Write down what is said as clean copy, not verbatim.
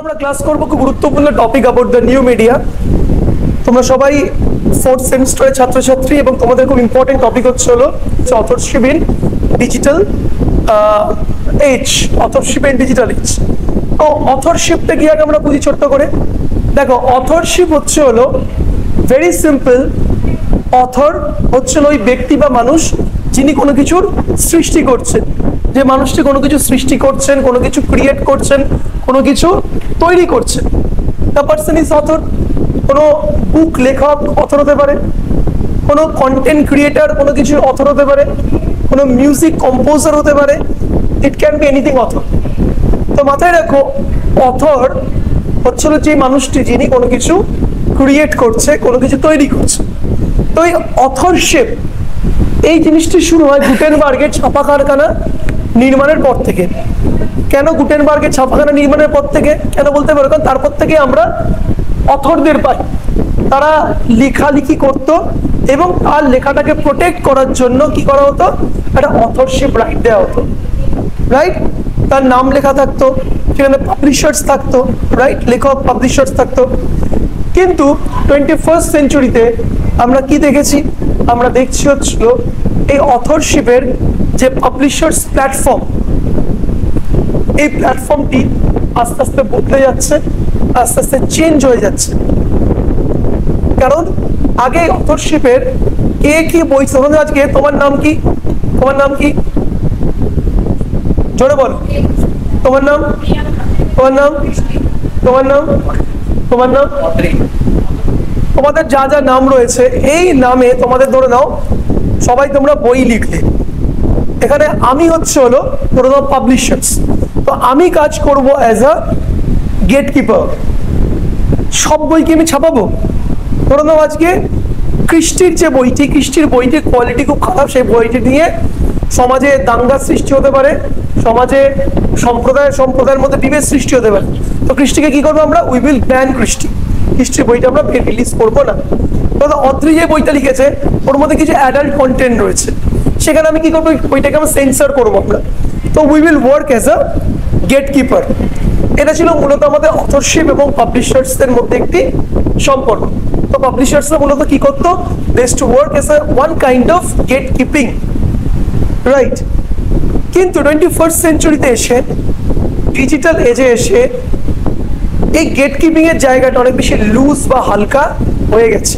আমরা ক্লাস করব খুব গুরুত্বপূর্ণ topic about the new media. তোমরা সবাই ফোর্থ সেমিস্টারের ছাত্রছাত্রী এবং তোমাদের খুব ইম্পর্টেন্ট টপিক হলো authorship in digital age. Authorship in digital age. তো অথরশিপটা কি আগে আমরা বুঝি ছোট্ট করে। দেখো, অথরশিপ হলো ভেরি সিম্পল। অথর হচ্ছিল ওই ব্যক্তি বা মানুষ যিনি কোনো কিছুর সৃষ্টি করছেন, যে মানুষটি কোনো কিছু সৃষ্টি করছেন, কোনো কিছু ক্রিয়েট করছেন, কোনো কিছু তৈরি করছেন। The person is author. কোনো বুক লেখক অথর হতে পারে, কোনো কন্টেন্ট ক্রিয়েটার কোনো কিছু অথর হতে পারে, কোনো মিউজিক কম্পোজার হতে পারে। It can be anything author. তো মাথায় রাখো, অথর হচ্ছিল যে মানুষটি যিনি কোনো কিছু ক্রিয়েট করছে, কোনো কিছু তৈরি করছে। তো এই অথরশিপ এই জিনিসটি শুরু হয় গুটেনবার্গের ছাপা কারখানা নির্মাণের পর থেকে। কেন গুটেনবার্গের ছাপাখানা নির্মাণের পর থেকে কেন বলতে পারো? কারণ তারপর থেকে আমরা অথরদের পাই। তারা লেখালেখি করতো এবং তার লেখাটাকে প্রোটেক্ট করার জন্য কি করা হতো? একটা অথরশিপ রাইট দেওয়া হতো। রাইট, তার নাম লেখা থাকতো, সেখানে পাবলিশার্স থাকতো। রাইট, লেখক পাবলিশার্স থাকতো। কিন্তু 21st সেঞ্চুরিতে আমরা কি দেখেছি? আমরা দেখছি হচ্ছিল এই অথরশিপের যে পাবলিশার্স প্ল্যাটফর্ম, এই প্ল্যাটফর্মটি আস্তে আস্তে বদলে যাচ্ছে, আস্তে আস্তে চেঞ্জ হয়ে যাচ্ছে। কারণ আগে অথরশিপের কে কি বই, আজকে তোমার নাম কি? তোমার নাম কি? জোরে বল। তোমার নাম? তোমার নাম? তোমার নাম? তোমার নাম? তোমাদের যা যা নাম রয়েছে এই নামে তোমাদের ধরে নাও সবাই তোমরা বই লিখলে। এখানে আমি হলো ধরে নাও পাবলিশার্স। তো আমি কাজ করব অ্যাজ আ গেটকিপার। সব বইকে আমি ছাপাবো। ধরে নাও আজকে কৃষ্টির যে বইটি, কৃষ্টির বইটির কোয়ালিটি খুব খারাপ, সেই বইটি নিয়ে সমাজে দাঙ্গার সৃষ্টি হতে পারে, সমাজে সম্প্রদায়ের মধ্যে বিভেদ সৃষ্টি হতে পারে। তো কৃষ্টিকে কি করবো আমরা? উই উইল ব্যান কৃষ্টি। কৃষ্টির বইটা আমরা রিলিজ করবো না। অত্রি যে বইটা লিখেছে ওর মধ্যে কিছু অ্যাডাল্ট কন্টেন্ট রয়েছে, সেখানে আমি কি করবো? বইটাকে আমরা সেন্সর করবো আমরা। তো we will work as a gatekeeper. এটা ছিল মূলত আমাদের অথরশিপ এবং পাবলিশার্সদের মধ্যে একটি সম্পর্ক। তো পাবলিশার্সরা মূলত কি করতো? They used to work as a one kind of gatekeeping. Right, কিন্তু 21st সেঞ্চুরিতে এসে, ডিজিটাল এজে এসে এই গেটকিপিং এর জায়গাটা অনেক বেশি লুজ বা হালকা হয়ে গেছে।